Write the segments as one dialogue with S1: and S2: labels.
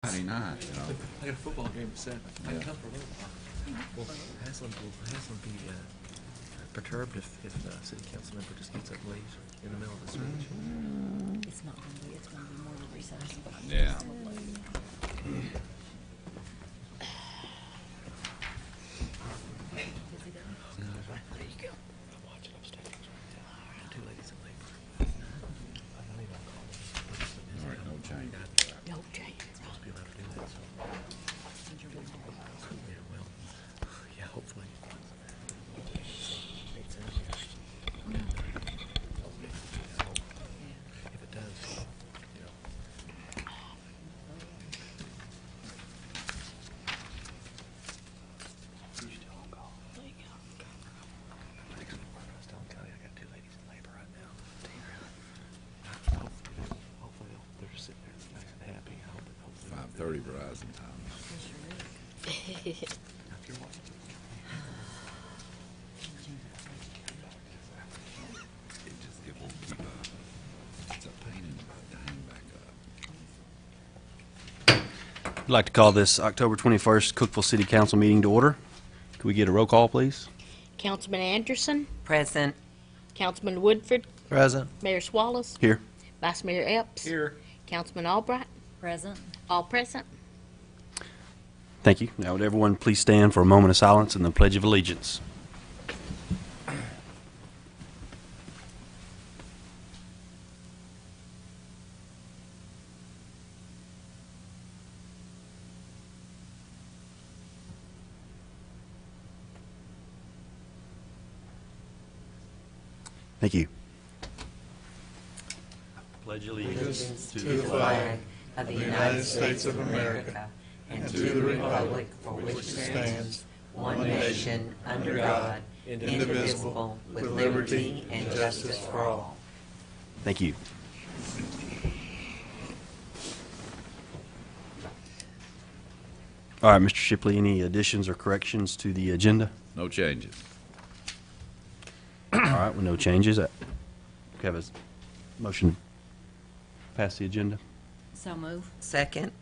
S1: Friday night, you know.
S2: I got a football game at 7. I can come for a little while.
S3: Well, Haslam will be perturbed if city council member just gets up late in the middle of the speech.
S4: It's not going to be, it's going to be more of a recess.
S1: Yeah.
S3: There you go. I'm watching upstairs. Yeah. Two ladies in labor. I don't even call them.
S1: All right, no change.
S4: No, Jay.
S3: Supposed to be allowed to do that, so. Yeah, well, yeah, hopefully. If it does, you know. You still on call? There you go. I was telling Kelly I got two ladies in labor right now. Hopefully they're just sitting there nice and happy. I hope hopefully
S1: 5:30 Verizon time.
S3: if you're watching.
S1: It won't keep up. It's a pain in the butt to hang back up.
S5: I'd like to call this October 21st Cookeville City Council meeting to order. Could we get a roll call, please?
S6: Councilman Anderson,
S4: Present.
S6: Councilman Woodford,
S3: Present.
S6: Mayor Wallace,
S5: Here.
S6: Vice Mayor Epps,
S3: Here.
S6: Councilman Albright,
S4: Present.
S6: all present.
S5: Thank you. Now would everyone please stand for a moment of silence and the Pledge of Allegiance. Thank you. Pledge allegiance
S4: To the flag of the United States of America and to the republic for which it stands, one nation, under God, indivisible, with liberty and justice for all.
S5: Thank you. All right, Mr. Shipley, any additions or corrections to the agenda?
S1: No changes.
S5: All right, with no changes, we have a motion to pass the agenda.
S4: So move. Second.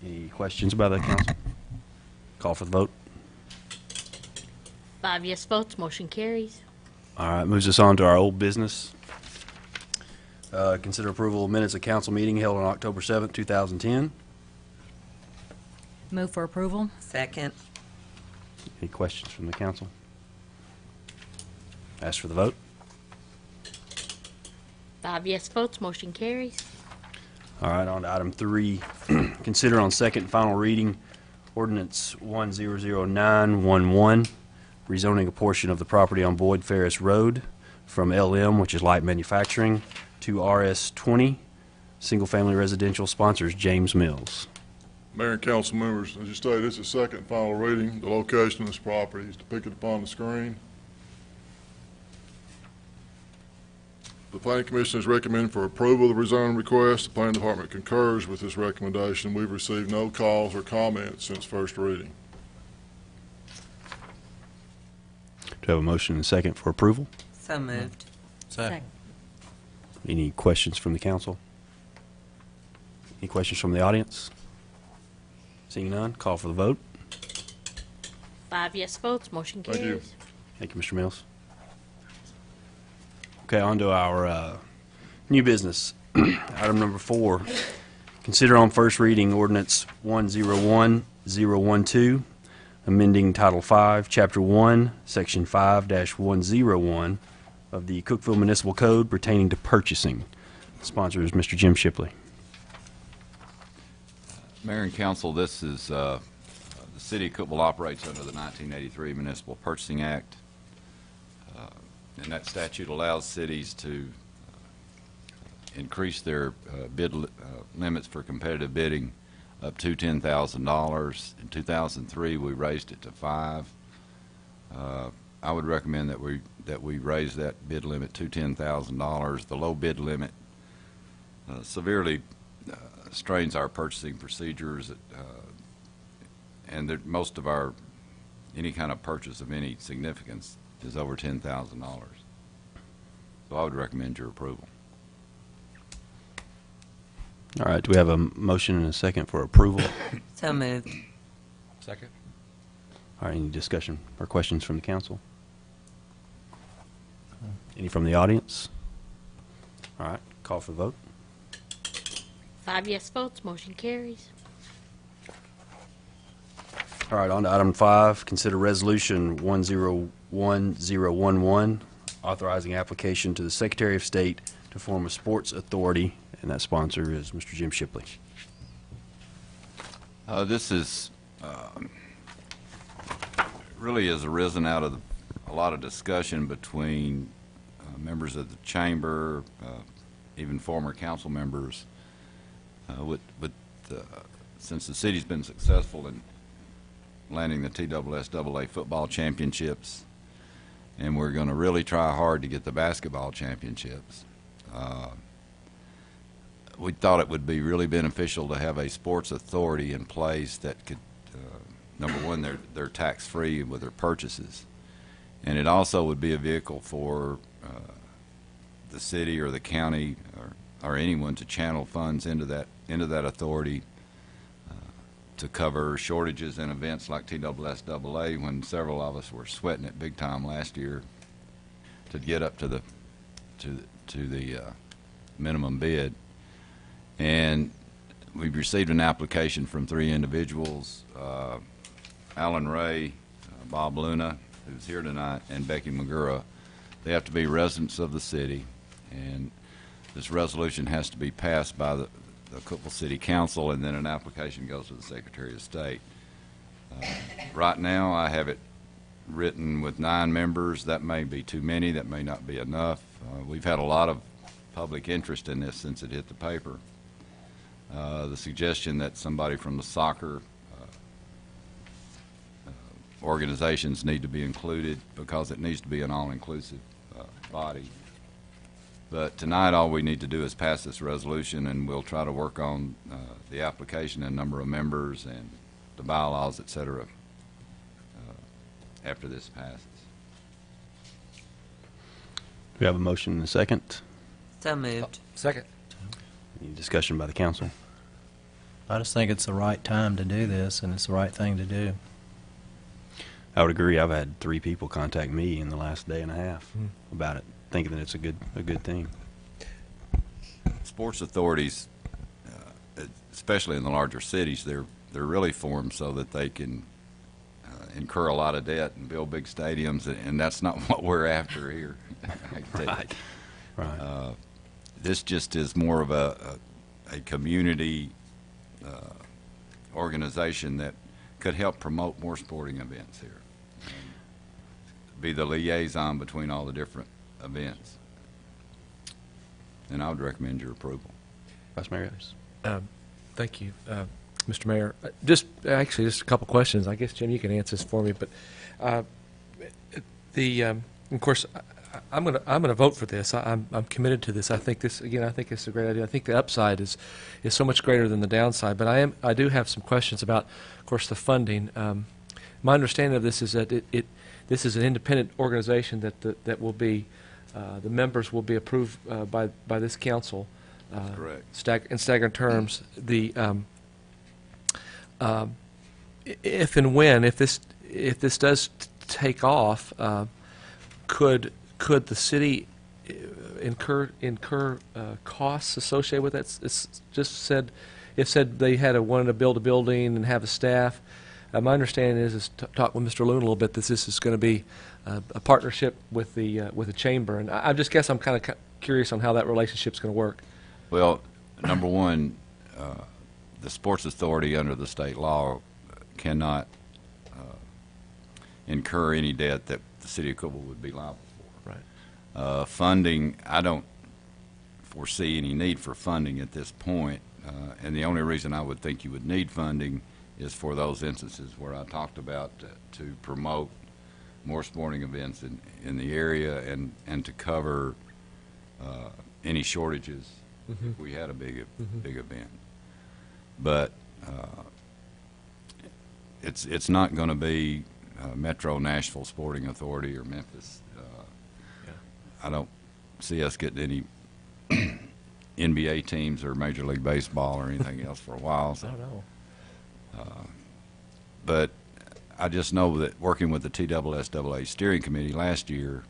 S5: Any questions by the council? Call for the vote.
S6: 5 yes votes, motion carries.
S5: All right, moves us on to our old business. Consider approval of minutes of council meeting held on October 7th, 2010.
S4: Move for approval. Second.
S5: Any questions from the council? Ask for the vote.
S6: 5 yes votes, motion carries.
S5: All right, on to item 3. Consider on second and final reading ordinance 100911, rezoning a portion of the property on Boyd Ferris Road from LM, which is light manufacturing, to RS20, single-family residential. Sponsors James Mills.
S7: Mayor and council members, as you stated, this is second and final reading. The location of this property is depicted upon the screen. The Planning Commission is recommending for approval of the rezoning request. The Planning Department concurs with this recommendation. We've received no calls or comments since first reading.
S5: Do I have a motion and a second for approval?
S4: So moved.
S3: Second.
S5: Any questions from the council? Any questions from the audience? Seeing none, call for the vote.
S6: 5 yes votes, motion
S7: Thank you.
S6: carries.
S5: Thank you, Mr. Mills. Okay, on to our new business. Item number 4, consider on first reading ordinance 101012, amending Title 5, Chapter 1, Section 5-101 of the Cookeville Municipal Code pertaining to purchasing. Sponsor is Mr. Jim Shipley.
S1: Mayor and council, this is, the city of Cookeville operates under the 1983 Municipal Purchasing Act. And that statute allows cities to increase their bid limits for competitive bidding up to $10,000. In 2003, we raised it to $5,000. I would recommend that we raise that bid limit to $10,000. The low bid limit severely strains our purchasing procedures, and that most of our any kind of purchase of any significance is over $10,000. So I would recommend your approval.
S5: All right, do we have a motion and a second for approval?
S4: So moved.
S3: Second.
S5: All right, any discussion or questions from the council? Any from the audience? All right, call for the vote.
S6: 5 yes votes, motion carries.
S5: All right, on to item 5, consider resolution 101011, authorizing application to the Secretary of State to form a sports authority, and that sponsor is Mr. Jim Shipley.
S1: This is really has arisen out of a lot of discussion between members of the chamber, even former council members, since the city's been successful in landing the TSSAA football championships, and we're going to really try hard to get the basketball championships. We thought it would be really beneficial to have a sports authority in place that could, number one, they're tax-free with their purchases, and it also would be a vehicle for the city or the county or anyone to channel funds into that authority to cover shortages in events like TSSAA, when several of us were sweating it big time last year to get up to the minimum bid. And we've received an application from 3 individuals, Alan Ray, Bob Luna, who's here tonight, and Becky Magura. They have to be residents of the city, and this resolution has to be passed by the Cookeville City Council, and then an application goes to the Secretary of State. Right now, I have it written with 9 members. That may be too many. That may not be enough. We've had a lot of public interest in this since it hit the paper. The suggestion that somebody from the soccer organizations need to be included because it needs to be an all-inclusive body. But tonight, all we need to do is pass this resolution, and we'll try to work on the application and number of members and the bylaws, et cetera, after this passes.
S5: We have a motion and a second.
S4: So moved.
S3: Second.
S5: Any discussion by the council?
S8: I just think it's the right time to do this, and it's the right thing to do.
S5: I would agree. I've had 3 people contact me in the last day and a half about it, thinking that it's a good thing.
S1: Sports authorities, especially in the larger cities, they're really formed so that they can incur a lot of debt and build big stadiums, and that's not what we're after here.
S5: Right. Right.
S1: This just is more of a community organization that could help promote more sporting events here. Be the liaison between all the different events. And I would recommend your approval.
S5: Vice Mayor Ellis.
S3: Thank you, Mr. Mayor. Just a couple questions. I guess, Jim, you can answer this for me. But of course, I'm gonna vote for this. I'm committed to this. I think this again. I think it's a great idea. I think the upside is so much greater than the downside. But I do have some questions about, of course, the funding. My understanding of this is that this is an independent organization that will be the members will be approved by this council.
S1: Correct.
S3: In staggered terms. The if and when if this does take off, could the city incur costs associated with that? It's just said they wanted to build a building and have a staff. My understanding is talk with Mr. Loon a little bit. This is going to be a partnership with the chamber, and I just guess I'm kind of curious on how that relationship's going to work.
S1: Well, number one, the Sports Authority under the state law cannot incur any debt that the city of Cookeville would be liable for.
S3: Right.
S1: Funding, I don't foresee any need for funding at this point, and the only reason I would think you would need funding is for those instances where I talked about to promote more sporting events in the area and to cover any shortages if we had a big event. But it's not going to be Metro Nashville Sporting Authority or Memphis. I don't see us getting any NBA teams or Major League Baseball or anything else for a while.
S3: I
S1: So.
S3: don't know.
S1: But I just know that working with the TSSAA steering committee last year,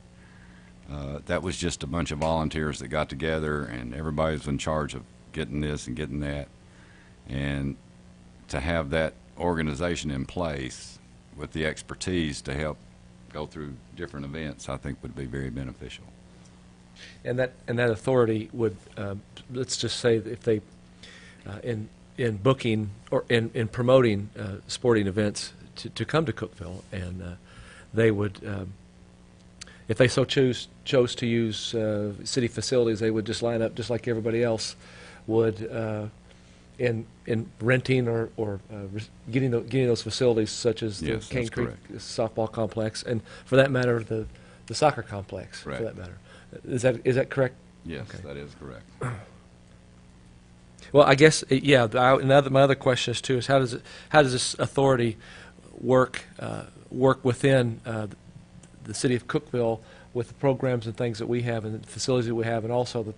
S1: that was just a bunch of volunteers that got together, and everybody was in charge of getting this and getting that. And to have that organization in place with the expertise to help go through different events, I think would be very beneficial.
S3: And that authority would, let's just say that if they, in booking or in promoting sporting events to come to Cookeville, and they would, if they so chose to use city facilities, they would just line up just like everybody else would in renting or getting those facilities, such as the
S1: Yes,
S3: Cane
S1: that's
S3: Creek
S1: correct.
S3: softball complex, and for that matter, the soccer complex.
S1: Correct.
S3: For that matter, is that correct?
S1: Yes,
S3: Okay.
S1: that is correct.
S3: Well, I guess yeah. My other question is too is how does this authority work within the city of Cookeville with the programs and things that we have and the facilities that we have, and also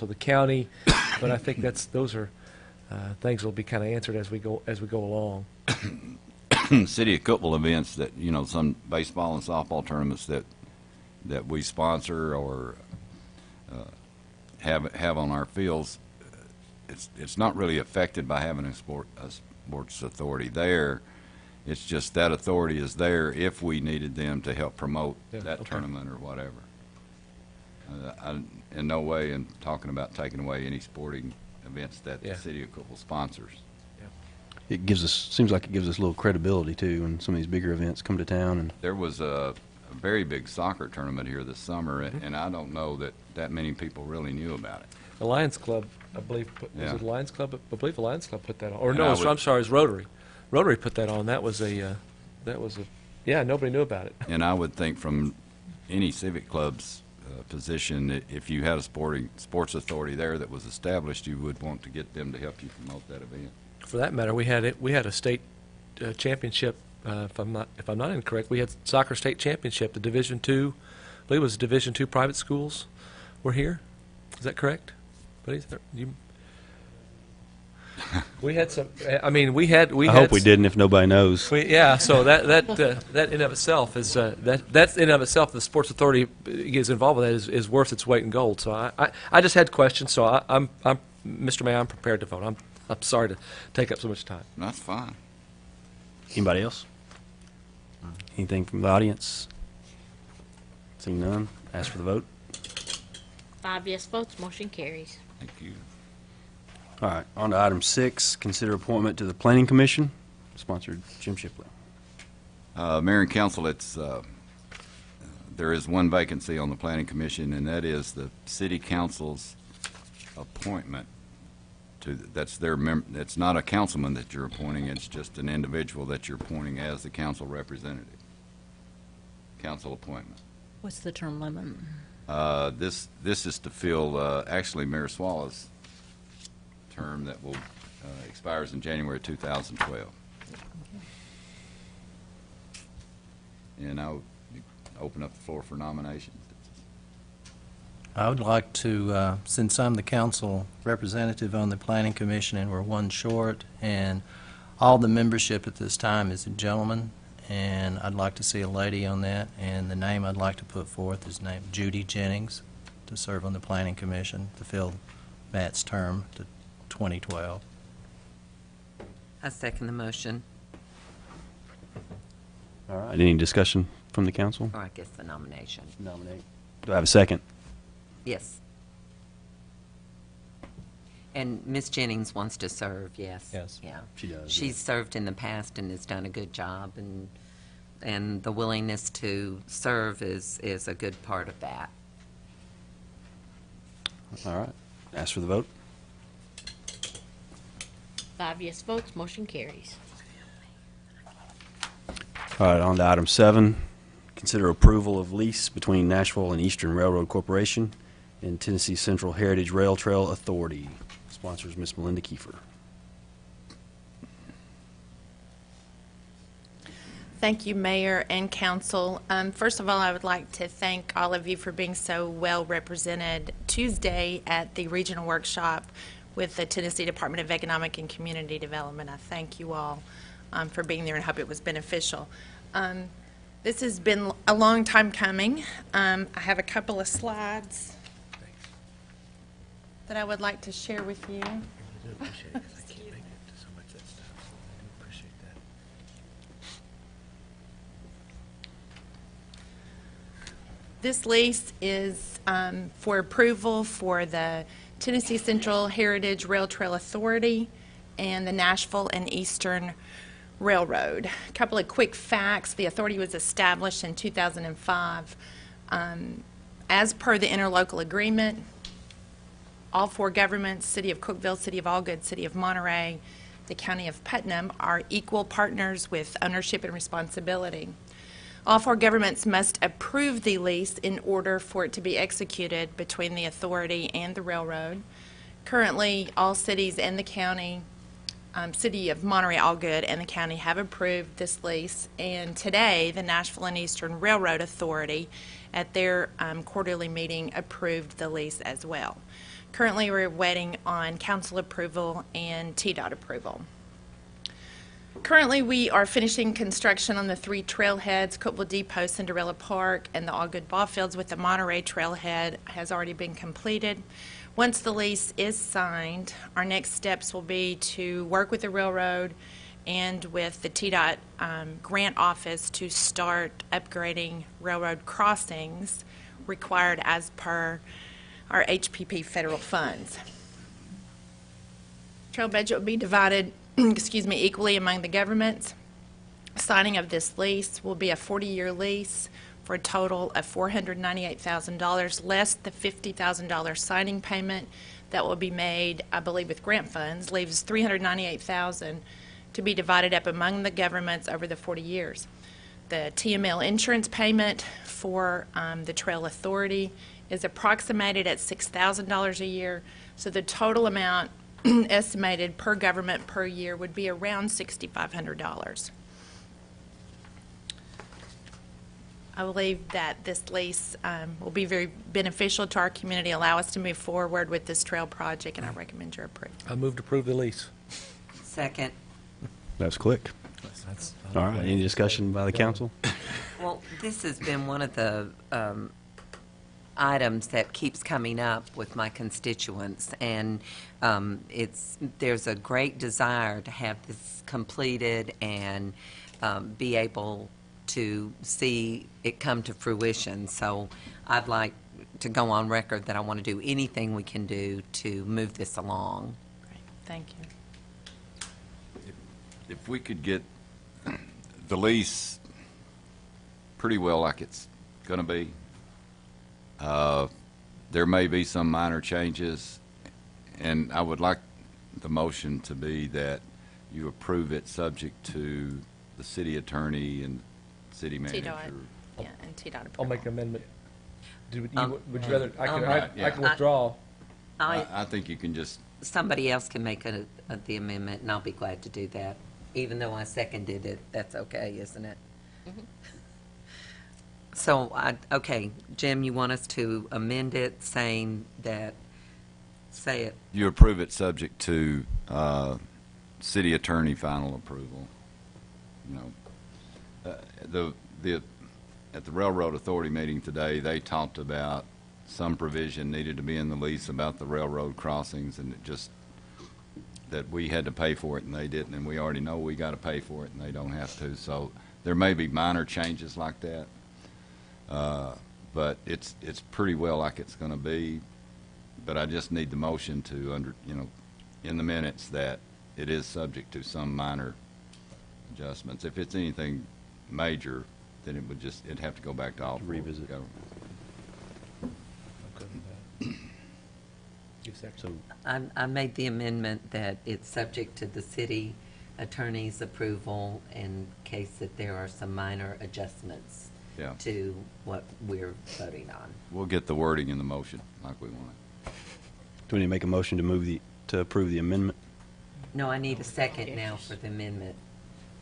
S3: the county. But I think those are things that will be kind of answered as we go along.
S1: City of Cookeville events that, some baseball and softball tournaments that we sponsor or have on our fields, it's not really affected by having a sports authority there. It's just that authority is there if we needed them to help promote that tournament or whatever. I, in no way am talking about taking away any sporting events that the city of Cookeville sponsors.
S5: It seems like it gives us a little credibility too when some of these bigger events come to town. And
S1: There was a very big soccer tournament here this summer, and I don't know that many people really knew about it.
S3: The Lions Club, I believe, was
S1: Yeah.
S3: it the Lions Club? I believe the Lions Club put that on. Or
S1: And
S3: no,
S1: I would-
S3: I'm sorry, it was Rotary. Rotary put that on. That was yeah, nobody knew about it.
S1: And I would think from any civic club's position, if you had a sports authority there that was established, you would want to get them to help you promote that event.
S3: For that matter, we had a state championship. If I'm not incorrect, we had soccer state championship. The Division II, I believe it was Division II private schools were here. Is that correct? We had some. I mean, we had.
S5: I hope we didn't if nobody knows.
S3: So that in of itself is that in of itself, the sports authority is involved with that is worth its weight in gold. So I just had questions. So I'm Mr. Mayor, I'm prepared to vote. I'm sorry to take up so much time.
S1: That's fine.
S5: Anybody else? Anything from the audience? Seeing none, ask for the vote.
S6: 5 yes votes, motion carries.
S1: Thank you.
S5: All right, on to item 6, consider appointment to the Planning Commission, sponsored Jim Shipley.
S1: Mayor and council, there is one vacancy on the planning commission, and that is the city council's appointment that's it's not a councilman that you're appointing, it's just an individual that you're appointing as the council representative. Council appointment.
S9: What's the term limit?
S1: This is to fill, actually, Mayor Swallow's term that will expires in January 2012. And I'll open up the floor for nominations.
S8: I would like to, since I'm the council representative on the Planning Commission and we're one short, and all the membership at this time is a gentleman, and I'd like to see a lady on that, and the name I'd like to put forth is named Judy Jennings to serve on the Planning Commission to fill Matt's term to 2012.
S4: I second the motion,
S5: All right, any discussion from the council?
S4: or I guess the nomination.
S5: Nominate. Do I have a second?
S4: Yes. And Ms. Jennings wants to serve, yes.
S8: Yes.
S4: Yeah.
S5: She does.
S4: She's served in the past and has done a good job, and the willingness to serve is a good part of that.
S5: All right, ask for the vote.
S6: 5 yes votes, motion carries.
S5: All right, on to item 7, consider approval of lease between Nashville and Eastern Railroad Corporation and Tennessee Central Heritage Rail Trail Authority. Sponsors Ms. Melinda Kiefer.
S9: Thank you, Mayor and Council. First of all, I would like to thank all of you for being so well represented Tuesday at the regional workshop with the Tennessee Department of Economic and Community Development. I thank you all for being there and hope it was beneficial. This has been a long time coming. I have a couple of slides that I would like to share with you. This lease is for approval for the Tennessee Central Heritage Rail Trail Authority and the Nashville and Eastern Railroad. A couple of quick facts. The authority was established in 2005. As per the interlocal agreement, all four governments, City of Cookeville, City of Allgood, City of Monterey, the County of Putnam, are equal partners with ownership and responsibility. All four governments must approve the lease in order for it to be executed between the authority and the railroad. Currently, all cities and the county, City of Monterey, Allgood, and the county have approved this lease. And today, the Nashville and Eastern Railroad Authority, at their quarterly meeting, approved the lease as well. Currently, we're waiting on council approval and TDOT approval. Currently, we are finishing construction on the three trailheads, Cookeville Depot, Cinderella Park, and the Allgood Ball Fields, with the Monterey trailhead has already been completed. Once the lease is signed, our next steps will be to work with the railroad and with the TDOT grant office to start upgrading railroad crossings required as per our HPP federal funds. Trail budget will be divided equally among the governments. Signing of this lease will be a 40-year lease for a total of $498,000, less the $50,000 signing payment that will be made, I believe, with grant funds, leaves $398,000 to be divided up among the governments over the 40 years. The TML insurance payment for the Trail Authority is approximated at $6,000 a year, so the total amount estimated per government per year would be around $6,500. I believe that this lease will be very beneficial to our community, allow us to move forward with this trail project, and I recommend your approval.
S3: I move to approve the lease.
S4: Second.
S5: That was quick. All right, any discussion by the council?
S4: Well, this has been one of the items that keeps coming up with my constituents, and there's a great desire to have this completed and be able to see it come to fruition. So I'd like to go on record that I want to do anything we can do to move this along.
S9: Great. Thank you.
S1: If we could get the lease pretty well like it's going to be, there may be some minor changes, and I would like the motion to be that you approve it subject to the city attorney and city manager.
S9: Yeah, and TDOT approval.
S3: I'll make an amendment. Would you rather, I can
S1: Yeah.
S3: withdraw.
S1: I think you can just,
S4: Somebody else can make the amendment, and I'll be glad to do that. Even though I seconded it, that's okay, isn't it?
S9: Mm-hmm.
S4: So, okay, Jim, you want us to amend it, saying that, say it.
S1: you approve it subject to city attorney final approval. You know, at the Railroad Authority meeting today, they talked about some provision needed to be in the lease about the railroad crossings, and it just, that we had to pay for it and they didn't, and we already know we got to pay for it and they don't have to. So there may be minor changes like that, but it's pretty well like it's going to be. But I just need the motion to in the minutes that it is subject to some minor adjustments. If it's anything major, then it'd have to go back to all four
S5: Revisit.
S1: governments.
S5: So,
S4: I made the amendment that it's subject to the city attorney's approval in case that there are some minor adjustments
S1: Yeah.
S4: to what we're voting on.
S1: We'll get the wording in the motion like we want it.
S5: do we need to make a motion to approve the amendment?
S4: No, I need a second now for the amendment.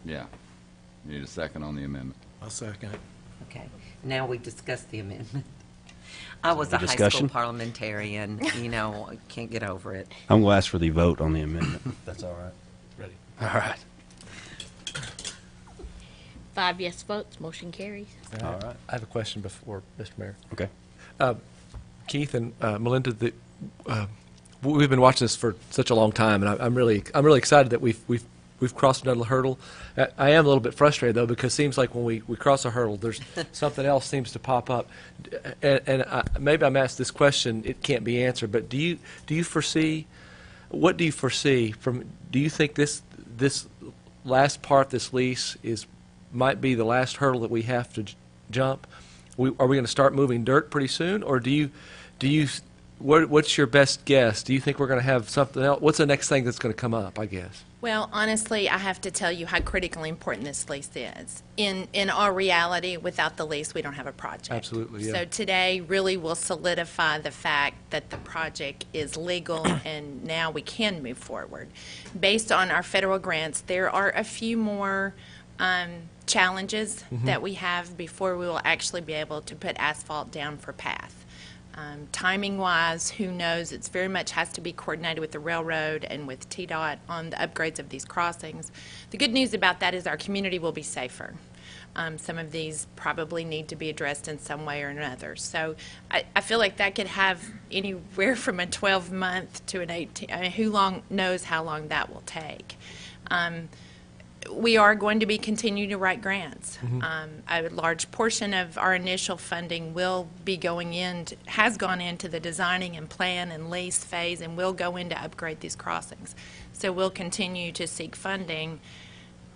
S1: Yeah. Need a second on the amendment.
S2: I'll second it.
S4: Okay, now we discuss the amendment. I was a
S5: Any
S4: high school
S5: discussion?
S4: parliamentarian, you know, I can't get over it.
S5: I'm going to ask for the vote on the amendment. That's all right.
S3: Ready.
S5: All right.
S6: 5 yes votes, motion carries.
S5: All right.
S3: I have a question before, Mr. Mayor.
S5: Okay.
S3: Keith and Melinda, we've been watching this for such a long time, and I'm really excited that we've crossed another hurdle. I am a little bit frustrated though, because it seems like when we cross a hurdle, there's something else seems to pop up. And maybe I'm asked this question; it can't be answered. But do you foresee? What do you foresee from? Do you think this last part, this lease, might be the last hurdle that we have to jump? Are we going to start moving dirt pretty soon, or do you? What's your best guess? Do you think we're going to have something else? What's the next thing that's going to come up, I guess?
S9: Well, honestly, I have to tell you how critically important this lease is. In our reality, without the lease, we don't have a project.
S3: Absolutely, yeah.
S9: So today really will solidify the fact that the project is legal and now we can move forward. Based on our federal grants, there are a few more challenges that we have before we will actually be able to put asphalt down for path. Timing-wise, who knows? It's very much has to be coordinated with the railroad and with TDOT on the upgrades of these crossings. The good news about that is our community will be safer. Some of these probably need to be addressed in some way or another. So I feel like that could have anywhere from a 12-month to an 18, I mean, who knows how long that will take. We are going to be continuing to write grants. A large portion of our initial funding will be has gone into the designing and plan and lease phase, and will go in to upgrade these crossings. So we'll continue to seek funding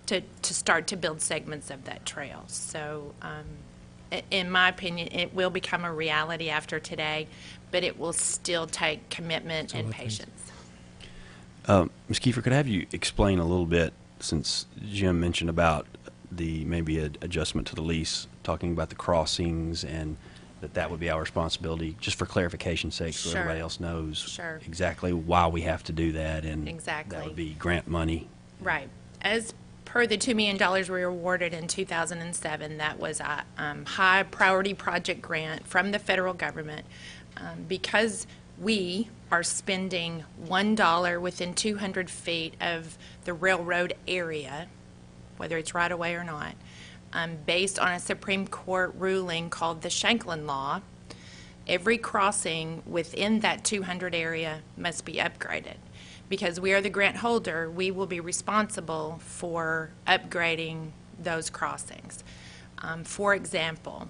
S9: to start to build segments of that trail. So in my opinion, it will become a reality after today, but it will still take commitment and patience.
S5: Ms. Kiefer, could I have you explain a little bit, since Jim mentioned about the maybe adjustment to the lease, talking about the crossings and that would be our responsibility, just for clarification's sake, so
S9: Sure.
S5: everybody else knows
S9: Sure.
S5: exactly why we have to do that, and
S9: Exactly.
S5: that would be grant money.
S9: Right. As per the $2 million we were awarded in 2007, that was a high priority project grant from the federal government. Because we are spending $1 within 200 feet of the railroad area, whether it's right away or not, based on a Supreme Court ruling called the Shanklin Law, every crossing within that 200 area must be upgraded. Because we are the grant holder, we will be responsible for upgrading those crossings. For example,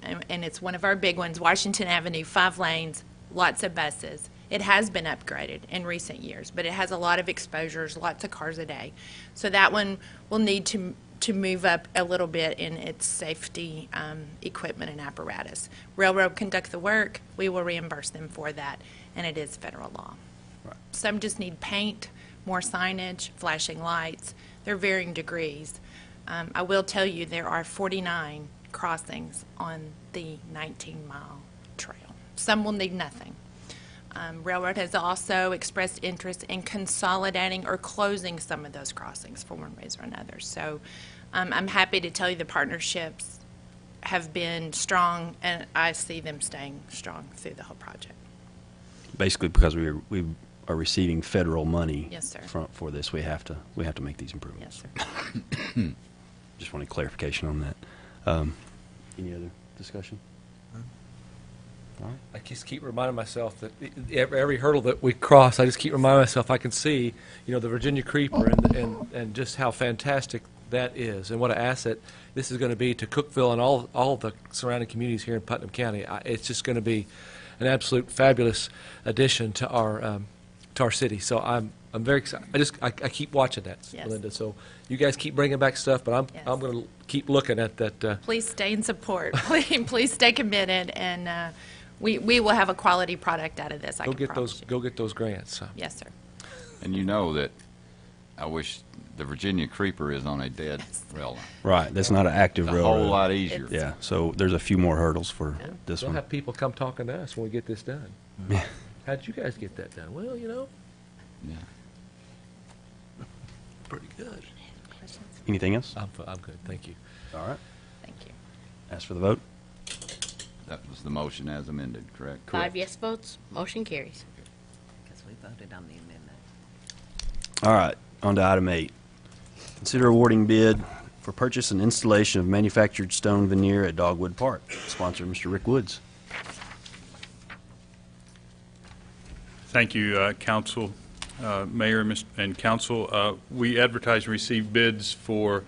S9: and it's one of our big ones, Washington Avenue, 5 lanes, lots of buses. It has been upgraded in recent years, but it has a lot of exposures, lots of cars a day. So that one will need to move up a little bit in its safety equipment and apparatus. Railroad conduct the work, we will reimburse them for that, and it is federal law.
S5: Right.
S9: Some just need paint, more signage, flashing lights. They're varying degrees. I will tell you there are 49 crossings on the 19-mile trail. Some will need nothing. Railroad has also expressed interest in consolidating or closing some of those crossings for one reason or another. So I'm happy to tell you the partnerships have been strong, and I see them staying strong through the whole project.
S5: Basically, because we are receiving federal money.
S9: Yes, sir.
S5: For this, we have to make these improvements.
S9: Yes, sir.
S5: Just wanted clarification on that. Any other discussion? All right.
S3: I just keep reminding myself that every hurdle that we cross, I just keep reminding myself I can see, the Virginia Creeper and just how fantastic that is, and what an asset this is going to be to Cookeville and all the surrounding communities here in Putnam County. It's just going to be an absolute fabulous addition to our city. So I'm very excited. I keep watching that,
S9: Yes.
S3: Melinda. So you guys keep bringing back stuff, but
S9: Yes.
S3: I'm going to keep looking at that.
S9: Please stay in support. Please stay committed, and we will have a quality product out of this. I
S3: Go
S9: can
S3: get
S9: promise
S3: those.
S9: you.
S3: Go get those grants. So.
S9: Yes, sir.
S1: And you know that I wish the Virginia Creeper is on a dead rail line.
S5: Right, that's not an active
S1: A
S5: railroad.
S1: whole lot easier.
S5: Yeah, so there's a few more hurdles for this
S3: We'll
S5: one.
S3: have people come talking to us when we get this done.
S5: Yeah.
S3: How'd you guys get that done? Well,
S1: Yeah.
S3: pretty good.
S5: Anything else?
S3: I'm good, thank you.
S5: All right.
S9: Thank you.
S5: Ask for the vote.
S1: That was the motion as amended, correct?
S6: 5 yes votes, motion carries.
S4: Because we voted on the amendment.
S5: All right, on to item 8. Consider awarding bid for purchase and installation of manufactured stone veneer at Dogwood Park. Sponsor, Mr. Rick Woods.
S10: Thank you, Council, Mayor, and Council. We advertised and received bids for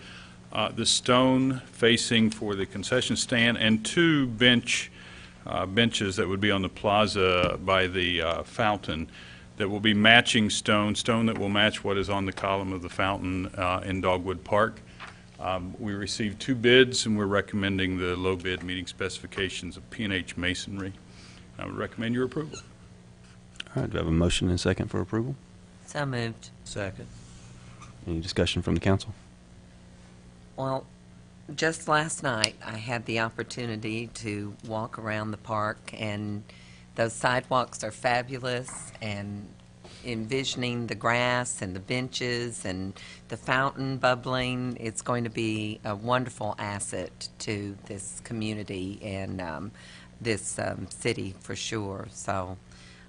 S10: the stone facing for the concession stand and 2 benches that would be on the plaza by the fountain that will be matching stone that will match what is on the column of the fountain in Dogwood Park. We received 2 bids, and we're recommending the low bid meeting specifications of P&H Masonry. I would recommend your approval.
S5: All right, do I have a motion and a second for approval?
S4: So moved.
S8: Second.
S5: Any discussion from the council?
S4: Well, just last night, I had the opportunity to walk around the park, and those sidewalks are fabulous, and envisioning the grass and the benches and the fountain bubbling, it's going to be a wonderful asset to this community and this city for sure. So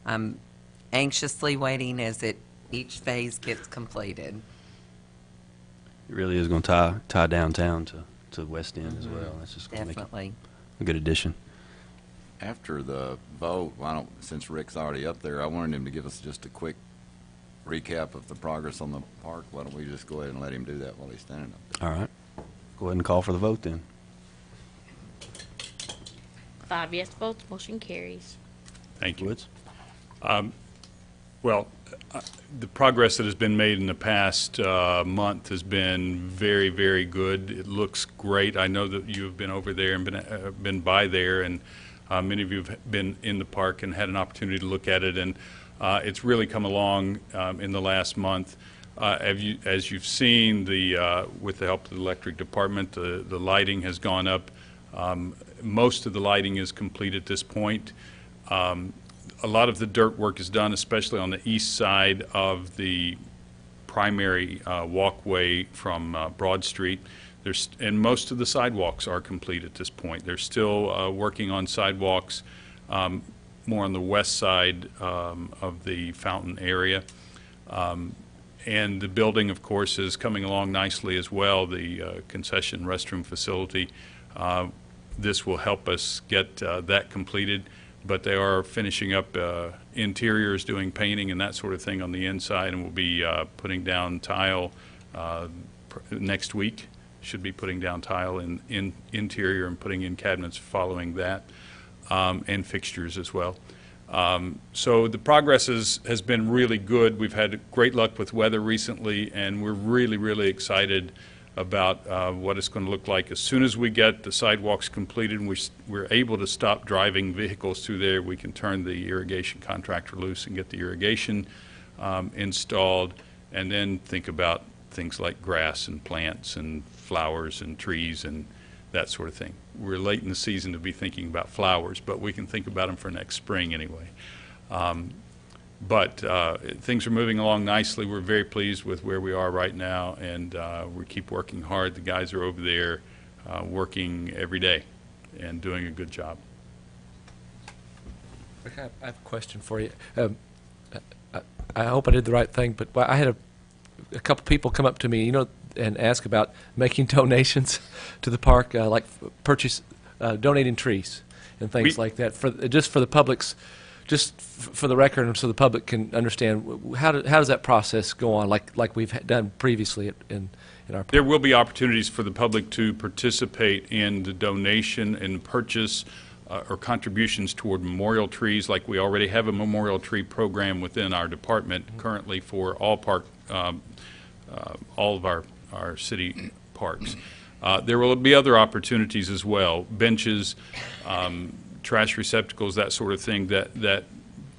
S4: I'm anxiously waiting as each phase gets completed.
S5: It really is going to tie downtown to the West End as well. That's just going to make it
S4: Definitely.
S5: a good addition.
S1: After the vote, since Rick's already up there, I wanted him to give us just a quick recap of the progress on the park. Why don't we just go ahead and let him do that while he's standing up there?
S5: All right. Go ahead and call for the vote then.
S6: 5 yes votes, motion carries.
S10: Thank you.
S5: Woods?
S10: Well, the progress that has been made in the past month has been very, very good. It looks great. I know that you have been over there and been by there, and many of you have been in the park and had an opportunity to look at it, and it's really come along in the last month. As you've seen, with the help of the electric department, the lighting has gone up. Most of the lighting is complete at this point. A lot of the dirt work is done, especially on the east side of the primary walkway from Broad Street. And most of the sidewalks are complete at this point. They're still working on sidewalks more on the west side of the fountain area. And the building, of course, is coming along nicely as well, the concession restroom facility. This will help us get that completed, but they are finishing up interiors, doing painting and that sort of thing on the inside, and we'll be putting down tile next week. Should be putting down tile in interior and putting in cabinets following that, and fixtures as well. So the progress has been really good. We've had great luck with weather recently, and we're really, really excited about what it's going to look like. As soon as we get the sidewalks completed and we're able to stop driving vehicles through there, we can turn the irrigation contractor loose and get the irrigation installed, and then think about things like grass and plants and flowers and trees and that sort of thing. We're late in the season to be thinking about flowers, but we can think about them for next spring anyway. But things are moving along nicely. We're very pleased with where we are right now, and we keep working hard. The guys are over there working every day and doing a good job.
S3: Rick, I have a question for you. I hope I did the right thing, but I had a couple people come up to me, and ask about making donations to the park, like donating trees and things like that, just for the public's. Just for the record, and so the public can understand, how does that process go on, like we've done previously in our park?
S10: There will be opportunities for the public to participate in the donation and purchase or contributions toward memorial trees, like we already have a memorial tree program within our department currently for all of our city parks. There will be other opportunities as well, benches, trash receptacles, that sort of thing that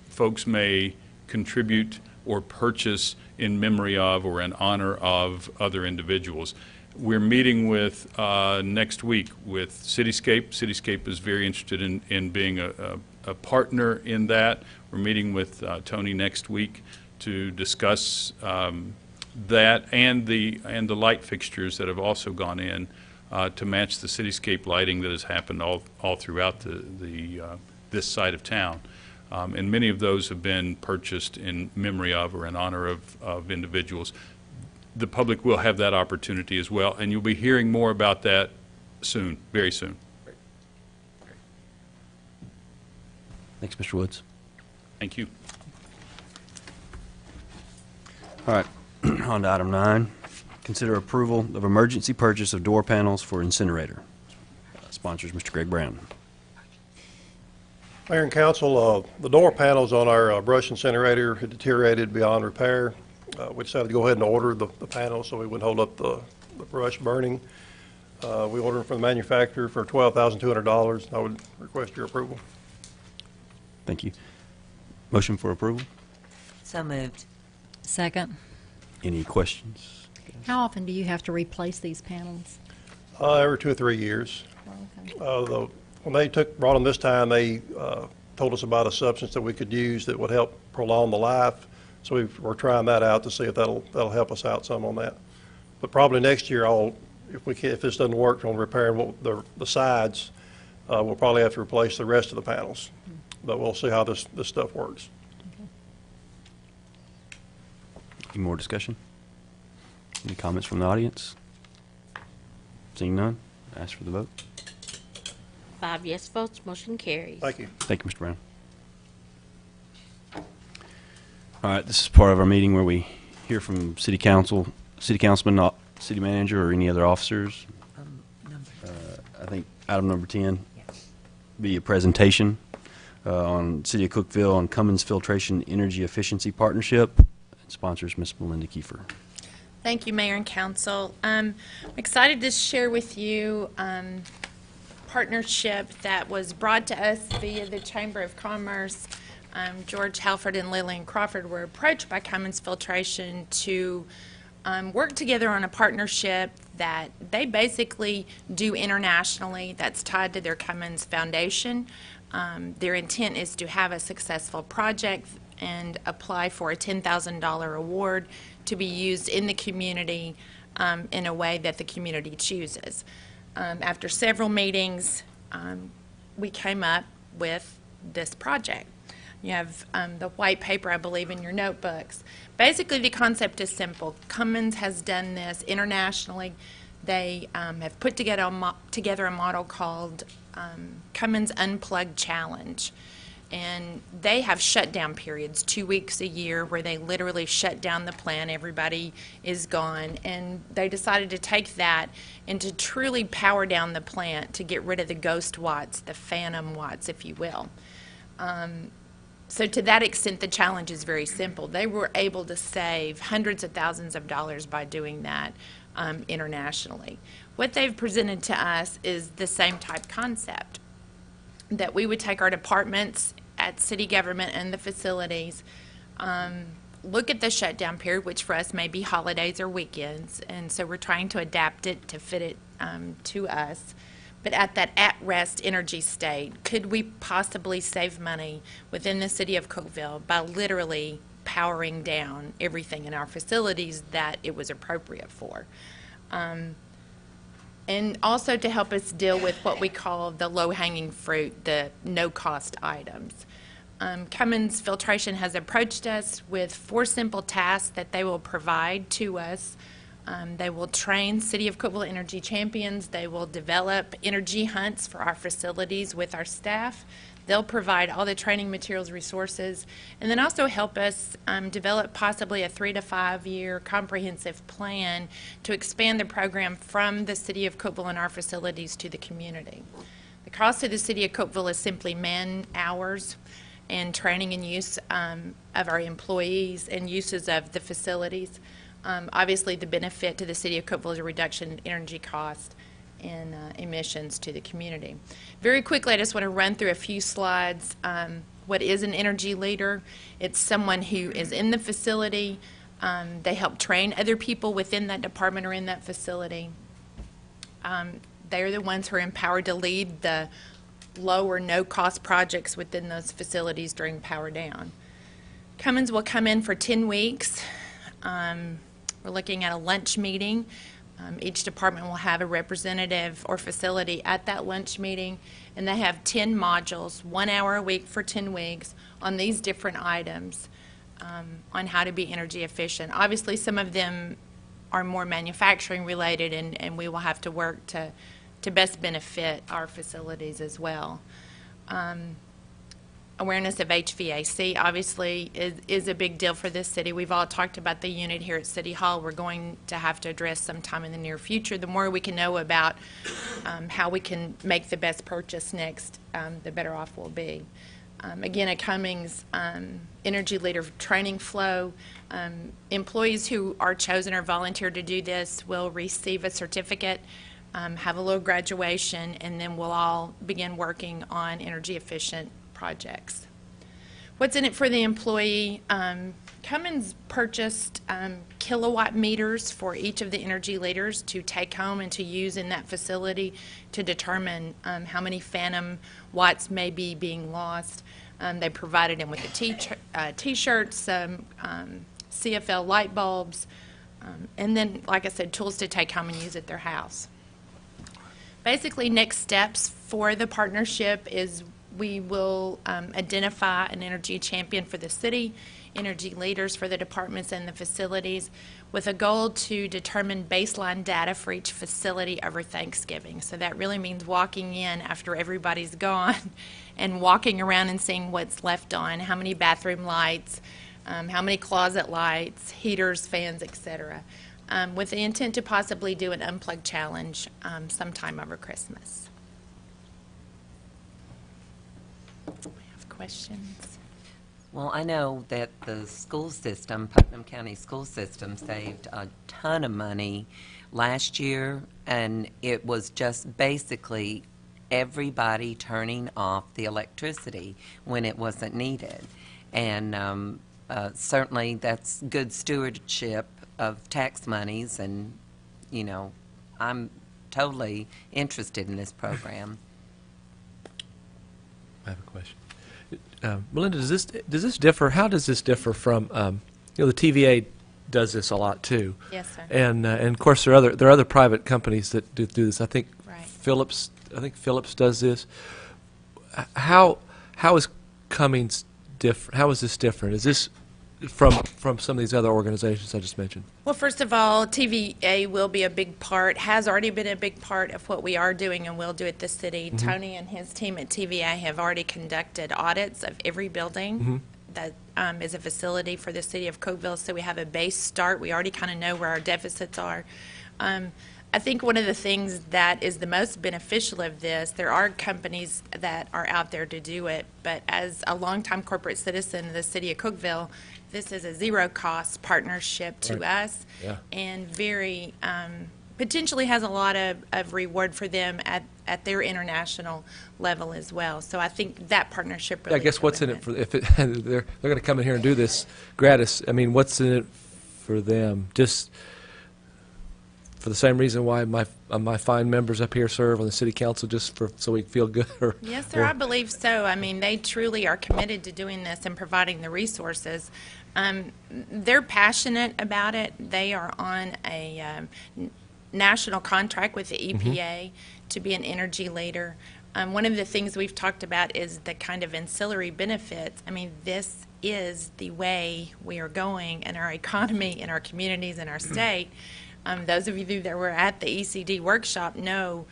S10: folks may contribute or purchase in memory of or in honor of other individuals. We're meeting with next week with Cityscape. Cityscape is very interested in being a partner in that. We're meeting with Tony next week to discuss that and the light fixtures that have also gone in to match the cityscape lighting that has happened all throughout this side of town. And many of those have been purchased in memory of or in honor of individuals. The public will have that opportunity as well, and you'll be hearing more about that soon, very soon.
S5: Thanks, Mr. Woods.
S10: Thank you.
S5: All right, on to item 9. Consider approval of emergency purchase of door panels for incinerator. Sponsors, Mr. Greg Brown.
S11: Mayor and council, the door panels on our brush incinerator had deteriorated beyond repair. We decided to go ahead and order the panels so we wouldn't hold up the brush burning. We ordered them from the manufacturer for $12,200. I would request your approval.
S5: Thank you. Motion for approval?
S4: So moved.
S6: Second.
S5: Any questions?
S6: How often do you have to replace these panels?
S11: Every 2 or 3 years. When they brought them this time, they told us about a substance that we could use that would help prolong the life. So we're trying that out to see if that'll help us out some on that. But probably next year, if this doesn't work on repairing the sides, we'll probably have to replace the rest of the panels. But we'll see how this stuff works.
S5: Any more discussion? Any comments from the audience? Seeing none, ask for the vote.
S6: 5 yes votes, motion carries.
S11: Thank you.
S5: Thank you, Mr. Brown. All right, this is part of our meeting where we hear from city councilman, city manager, or any other officers. I think item number 10 be a presentation on City of Cookeville on Cummins Filtration Energy Efficiency Partnership. Sponsors, Ms. Melinda Kiefer.
S9: Thank you, Mayor and Council. I'm excited to share with you partnership that was brought to us via the Chamber of Commerce. George Halford and Lillian Crawford were approached by Cummins Filtration to work together on a partnership that they basically do internationally that's tied to their Cummins Foundation. Their intent is to have a successful project and apply for a $10,000 award to be used in the community in a way that the community chooses. After several meetings, we came up with this project. You have the white paper, I believe, in your notebooks. Basically, the concept is simple. Cummins has done this internationally. They have put together a model called Cummins Unplugged Challenge. And they have shutdown periods, 2 weeks a year, where they literally shut down the plant. Everybody is gone. And they decided to take that and to truly power down the plant to get rid of the ghost watts, the phantom watts, if you will. So to that extent, the challenge is very simple. They were able to save hundreds of thousands of dollars by doing that internationally. What they've presented to us is the same type concept, that we would take our departments at city government and the facilities, look at the shutdown period, which for us may be holidays or weekends, and so we're trying to adapt it to fit it to us. But at that at-rest energy state, could we possibly save money within the city of Cookeville by literally powering down everything in our facilities that it was appropriate for? And also to help us deal with what we call the low-hanging fruit, the no-cost items. Cummins Filtration has approached us with 4 simple tasks that they will provide to us. They will train City of Cookeville Energy Champions. They will develop energy hunts for our facilities with our staff. They'll provide all the training materials, resources, and then also help us develop possibly a 3 to 5 year comprehensive plan to expand the program from the City of Cookeville and our facilities to the community. The cost to the City of Cookeville is simply man hours and training and use of our employees and uses of the facilities. Obviously, the benefit to the City of Cookeville is a reduction in energy cost and emissions to the community. Very quickly, I just want to run through a few slides. What is an energy leader? It's someone who is in the facility. They help train other people within that department or in that facility. They are the ones who are empowered to lead the low or no-cost projects within those facilities during power down. Cummins will come in for 10 weeks. We're looking at a lunch meeting. Each department will have a representative or facility at that lunch meeting, and they have 10 modules, 1 hour a week for 10 weeks, on these different items on how to be energy efficient. Obviously, some of them are more manufacturing related, and we will have to work to best benefit our facilities as well. Awareness of HVAC obviously is a big deal for this city. We've all talked about the unit here at City Hall we're going to have to address sometime in the near future. The more we can know about how we can make the best purchase next, the better off we'll be. Again, at Cummings, Energy Leader Training Flow, employees who are chosen or volunteer to do this will receive a certificate, have a little graduation, and then we'll all begin working on energy efficient projects. What's in it for the employee? Cummins purchased kilowatt meters for each of the energy leaders to take home and to use in that facility to determine how many phantom watts may be being lost. They provided them with the t-shirts, some CFL light bulbs, and then, like I said, tools to take home and use at their house. Basically, next steps for the partnership is we will identify an energy champion for the city, energy leaders for the departments and the facilities, with a goal to determine baseline data for each facility over Thanksgiving. So that really means walking in after everybody's gone and walking around and seeing what's left on, how many bathroom lights, how many closet lights, heaters, fans, etc., with the intent to possibly do an unplugged challenge sometime over Christmas. Questions?
S4: Well, I know that the school system, Putnam County School System, saved a ton of money last year, and it was just basically everybody turning off the electricity when it wasn't needed. And certainly that's good stewardship of tax monies, and, you know, I'm totally interested in this program.
S3: I have a question. Melinda, does this differ? How does this differ from the TVA does this a lot too?
S9: Yes, sir.
S3: And of course there are other private companies that do this. I think
S9: Right.
S3: Phillips does this. How is Cummings different? How is this different? Is this from some of these other organizations I just mentioned?
S9: Well, first of all, TVA will be a big part, has already been a big part of what we are doing and will do at the city.
S3: Mm-hmm.
S9: Tony and his team at TVA have already conducted audits of every building that is a facility for the city of Cookeville, so we have a base start. We already kind of know where our deficits are. I think one of the things that is the most beneficial of this, there are companies that are out there to do it, but as a longtime corporate citizen of the city of Cookeville, this is a zero-cost partnership to
S3: Right.
S9: us,
S3: Yeah.
S9: and very potentially has a lot of reward for them at their international level as well. So I think that partnership really
S3: I guess
S9: is
S3: what's in
S9: really
S3: it for if they're going to come in here and do this gratis? I mean, what's in it for them? Just for the same reason why my fine members up here serve on the city council, just so we feel good? Or,
S9: Yes, sir, I believe so. I mean, they truly are committed to doing this and providing the resources. They're passionate about it. They are on a national contract with the EPA to be an energy leader. One of the things we've talked about is the kind of ancillary benefits. I mean, this is the way we are going in our economy, in our communities, in our state. Those of you that were at the ECD workshop know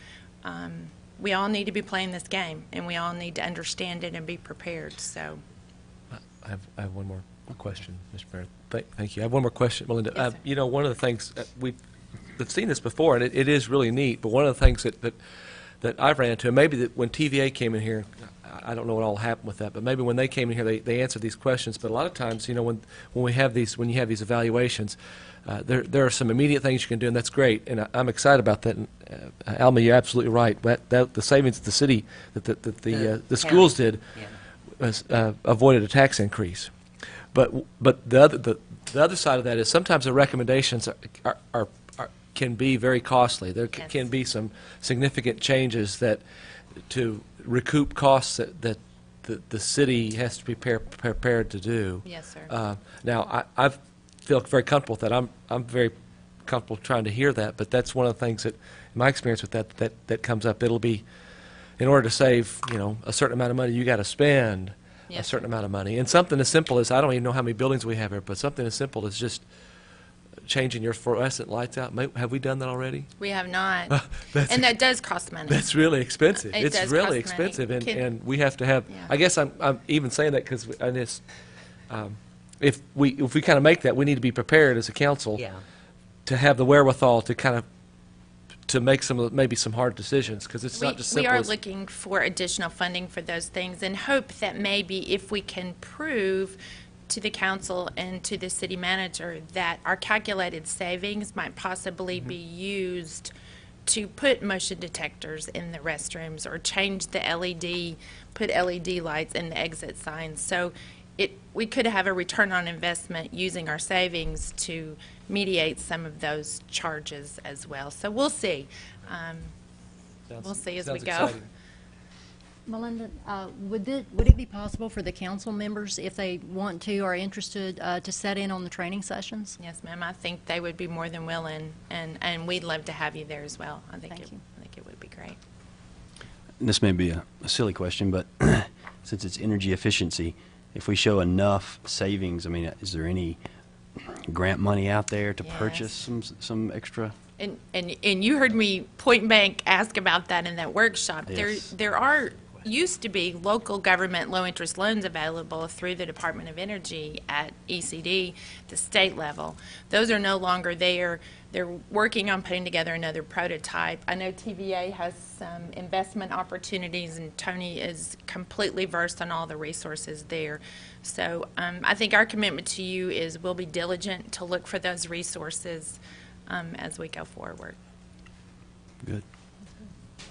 S9: we all need to be playing this game, and we all need to understand it and be prepared. So,
S3: I have one more question, Mr. Mayor. Thank you. I have one more question, Melinda.
S9: Yes, sir.
S3: You know, one of the things we've seen this before, and it is really neat. But one of the things that I've ran into, and maybe that when TVA came in here, I don't know what all happened with that, but maybe when they came in here, they answered these questions. But a lot of times, you know, when you have these evaluations, there are some immediate things you can do, and that's great. And I'm excited about that. And, Alma, you're absolutely right. That the savings the city that the schools did was avoided a tax increase. But the other side of that is sometimes the recommendations can be very costly. There
S9: Yes.
S3: can be some significant changes that to recoup costs that the city has to be prepared to do.
S9: yes, sir.
S3: Now, I feel very comfortable with that. I'm very comfortable trying to hear that, but that's one of the things that, in my experience with that comes up. It'll be, in order to save, a certain amount of money, you got to spend a
S9: Yes,
S3: certain amount of money. And something as simple as, I don't even know how many buildings we have here, but something as simple as just changing your fluorescent lights out. Have we done that already?
S9: We have not.
S3: That's-
S9: And that does cost money.
S3: That's really expensive.
S9: It
S3: It's
S9: does
S3: really
S9: cost money.
S3: expensive,
S9: Can-
S3: and we have to have,
S9: Yeah.
S3: I guess I'm even saying that because if we kind of make that, we need to be prepared as a council
S4: Yeah.
S3: to have the wherewithal to kind of, to make maybe some hard decisions, because it's not just
S9: We
S3: simple
S9: are
S3: as.
S9: looking for additional funding for those things and hope that maybe if we can prove to the council and to the city manager that our calculated savings might possibly be used to put motion detectors in the restrooms or change the LED, put LED lights in the exit signs. So we could have a return on investment using our savings to mediate some of those charges as well. So we'll see. We'll see as we
S3: Sounds
S9: go.
S3: exciting.
S12: Melinda, would it be possible for the council members, if they want to or are interested, to set in on the training sessions?
S9: Yes, ma'am. I think they would be more than willing, and we'd love to have you there as well. I think
S12: Thank you.
S9: I think it would be great.
S5: And this may be a silly question, but since it's energy efficiency, if we show enough savings, I mean, is there any grant money out there to purchase some extra?
S9: And you heard me point blank ask about that in that workshop.
S5: Yes.
S9: There used to be local government low-interest loans available through the Department of Energy at ECD, the state level. Those are no longer there. They're working on putting together another prototype. I know TVA has some investment opportunities, and Tony is completely versed on all the resources there. So I think our commitment to you is we'll be diligent to look for those resources as we go forward.
S5: Good.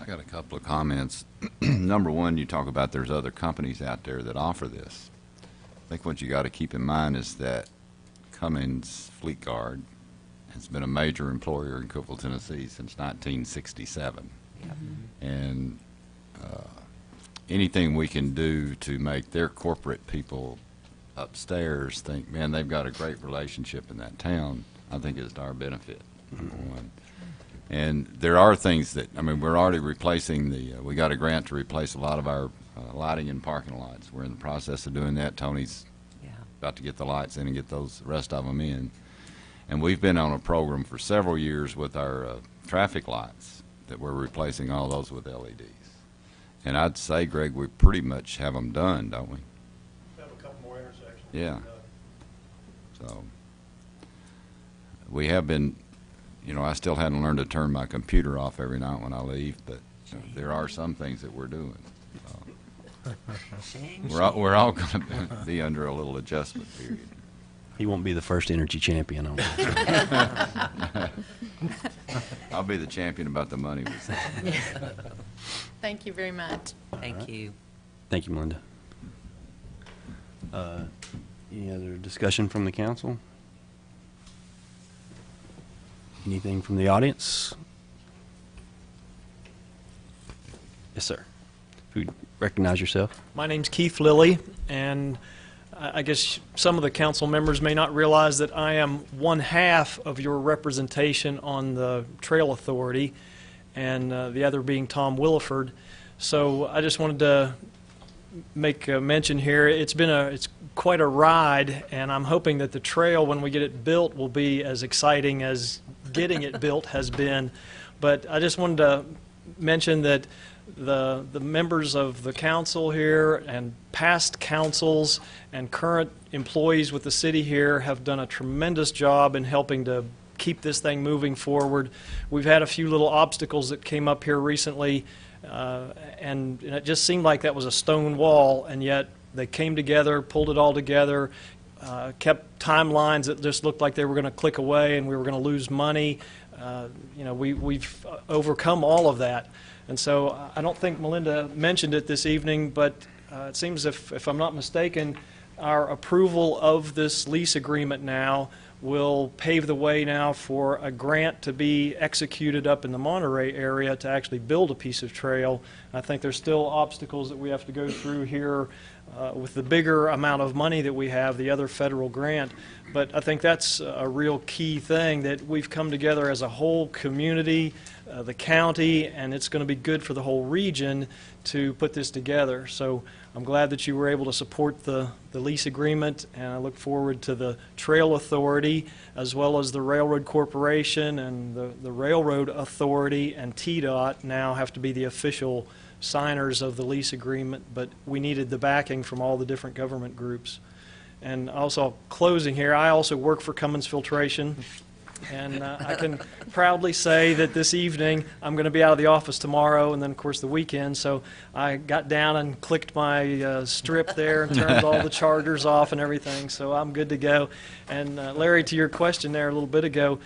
S1: I got a couple of comments. Number one, you talk about there's other companies out there that offer this. I think what you got to keep in mind is that Cummins Fleet Guard has been a major employer in Cookeville, Tennessee since 1967. And anything we can do to make their corporate people upstairs think, man, they've got a great relationship in that town, I think is to our benefit, number one. And there are things that, I mean, we're already replacing we got a grant to replace a lot of our lighting in parking lots. We're in the process of doing that. Tony's about to get the lights in and get the rest of them in. And we've been on a program for several years with our traffic lights that we're replacing all those with LEDs. And I'd say, Greg, we pretty much have them done, don't we?
S11: Have a couple more intersections.
S1: Yeah. So we have been, I still hadn't learned to turn my computer off every night when I leave, but there are some things that we're doing. We're all going to be under a little adjustment period.
S5: He won't be the first energy champion on that.
S1: I'll be the champion about the money.
S9: Thank you very much.
S4: Thank you.
S5: Thank you, Melinda. Any other discussion from the council? Anything from the audience? Yes, sir. If you'd recognize yourself.
S13: My name's Keith Lilly, and I guess some of the council members may not realize that I am one half of your representation on the Trail Authority, and the other being Tom Williford. So I just wanted to make a mention here. It's quite a ride, and I'm hoping that the trail, when we get it built, will be as exciting as getting it built has been. But I just wanted to mention that the members of the council here and past councils and current employees with the city here have done a tremendous job in helping to keep this thing moving forward. We've had a few little obstacles that came up here recently, and it just seemed like that was a stone wall, and yet they came together, pulled it all together, kept timelines that just looked like they were going to click away and we were going to lose money. We've overcome all of that. And so I don't think Melinda mentioned it this evening, but it seems, if I'm not mistaken, our approval of this lease agreement now will pave the way now for a grant to be executed up in the Monterey area to actually build a piece of trail. I think there's still obstacles that we have to go through here with the bigger amount of money that we have, the other federal grant. But I think that's a real key thing, that we've come together as a whole community, the county, and it's going to be good for the whole region to put this together. So I'm glad that you were able to support the lease agreement, and I look forward to the Trail Authority, as well as the Railroad Corporation and the Railroad Authority and TDOT now have to be the official signers of the lease agreement, but we needed the backing from all the different government groups. And also, closing here, I also work for Cummins Filtration, and I can proudly say that this evening I'm going to be out of the office tomorrow, and then of course the weekend, so I got down and clicked my strip there and turned all the chargers off and everything, so I'm good to go. And Larry, to your question there a little bit ago,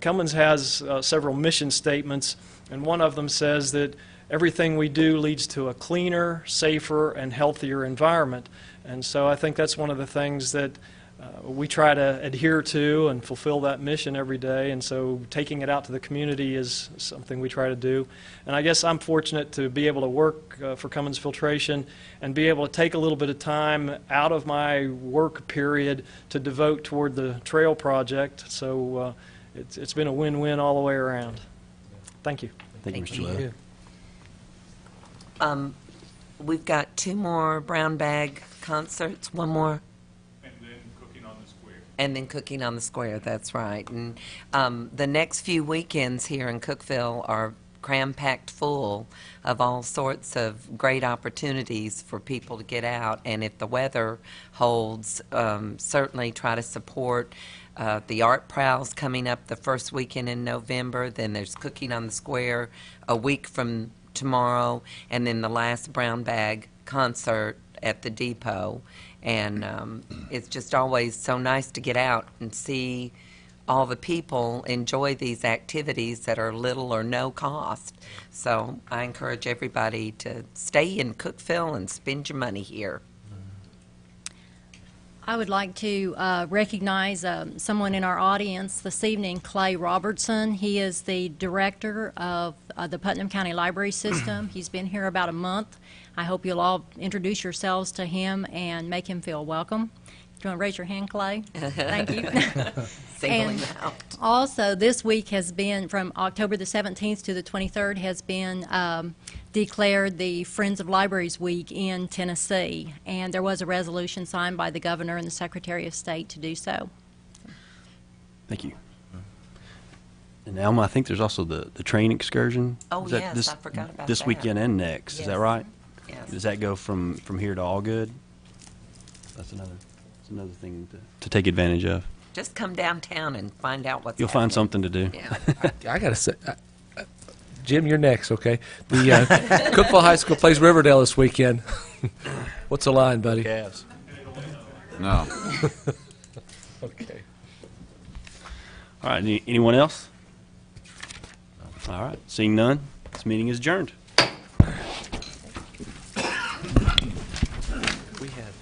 S13: Cummins has several mission statements, and one of them says that everything we do leads to a cleaner, safer, and healthier environment. And so I think that's one of the things that we try to adhere to and fulfill that mission every day. And so taking it out to the community is something we try to do. And I guess I'm fortunate to be able to work for Cummins Filtration and be able to take a little bit of time out of my work period to devote toward the trail project. So it's been a win-win all the way around. Thank you.
S5: Thank you,
S4: Thank
S5: Mr.
S4: you.
S5: Lowe.
S4: We've got 2 more brown bag concerts, 1 more,
S10: And then Cooking on the Square.
S4: and then Cooking on the Square, that's right. And the next few weekends here in Cookeville are cram-packed full of all sorts of great opportunities for people to get out. And if the weather holds, certainly try to support the Art Prowls coming up the first weekend in November. Then there's Cooking on the Square a week from tomorrow, and then the last brown bag concert at the depot. And it's just always so nice to get out and see all the people enjoy these activities that are little or no cost. So I encourage everybody to stay in Cookeville and spend your money here.
S12: I would like to recognize someone in our audience this evening, Clay Robertson. He is the director of the Putnam County Library System. He's been here about a month. I hope you'll all introduce yourselves to him and make him feel welcome. Do you want to raise your hand, Clay? Thank you.
S4: Single
S12: And
S4: him out.
S12: also, this week has been, from October the 17th to the 23rd, has been declared the Friends of Libraries Week in Tennessee. And there was a resolution signed by the governor and the Secretary of State to do so.
S5: Thank you. And Alma, I think there's also the train excursion.
S4: Oh,
S5: Is that
S4: yes, I forgot about
S5: this
S4: that.
S5: weekend and next. Is
S4: Yes.
S5: that right?
S4: Yes.
S5: Does that go from here to Allgood? That's another thing to take advantage of.
S4: Just come downtown and find out what's
S5: You'll find
S4: happening.
S5: something to do.
S4: Yeah.
S3: I got to say, Jim, you're next, okay? The Cookeville High School plays Riverdale this weekend. What's the line, buddy?
S5: Cavs.
S1: No.
S3: Okay.
S5: All right. Anyone else? All right. Seeing none, this meeting is adjourned.
S8: We have